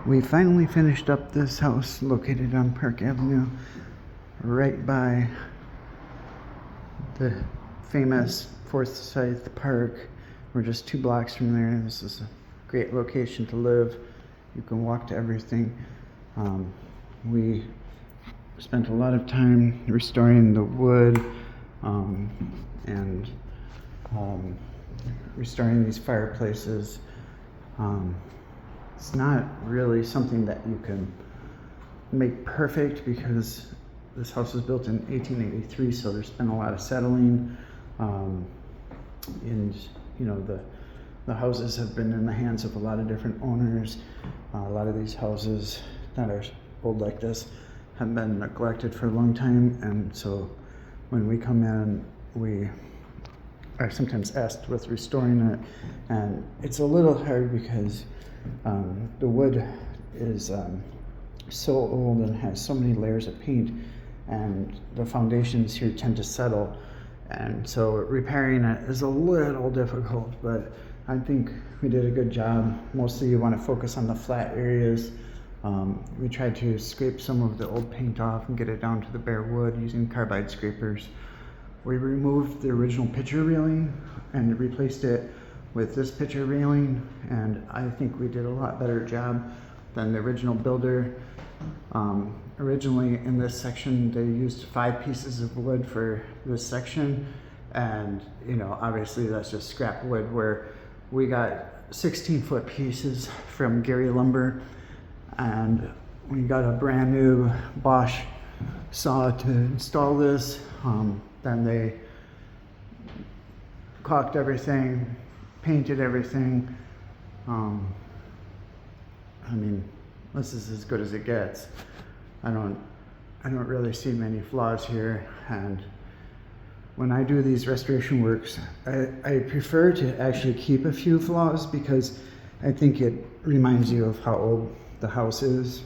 We finally finished up this house located on Park Avenue, right by the famous Forsyth Park. We're just 2 blocks from there. This is a great location to live. You can walk to everything. We spent a lot of time restoring the wood and restoring these fireplaces. It's not really something that you can make perfect because this house was built in 1883, so there's been a lot of settling, and you know the houses have been in the hands of a lot of different owners. A lot of these houses that are old like this have been neglected for a long time, and so when we come in, we are sometimes asked with restoring it, and it's a little hard because the wood is so old and has so many layers of paint, and the foundations here tend to settle, and so repairing it is a little difficult, but I think we did a good job. Mostly you want to focus on the flat areas. We tried to scrape some of the old paint off and get it down to the bare wood using carbide scrapers. We removed the original picture railing and replaced it with this picture railing, and I think we did a lot better job than the original builder. Originally in this section they used 5 pieces of wood for this section, and you know, obviously that's just scrap wood, where we got 16-foot pieces from Gary Lumber, and we got a brand new Bosch saw to install this. Then they caulked everything, painted everything. I mean, this is as good as it gets. I don't really see many flaws here, and when I do these restoration works, I prefer to actually keep a few flaws because I think it reminds you of how old the house is.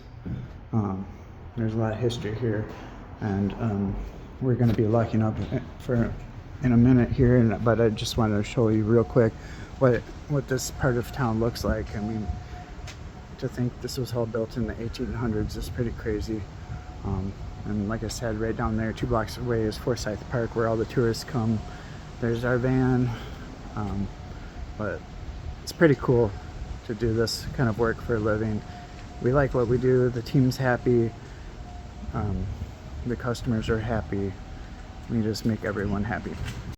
There's a lot of history here, and we're going to be locking up in a minute here, but I just wanted to show you real quick what this part of town looks like. I mean, to think this was all built in the 1800s is pretty crazy. And like I said, right down there 2 blocks away is Forsyth Park, where all the tourists come. There's our van, but it's pretty cool to do this kind of work for a living. We like what we do, the team's happy, the customers are happy. We just make everyone happy.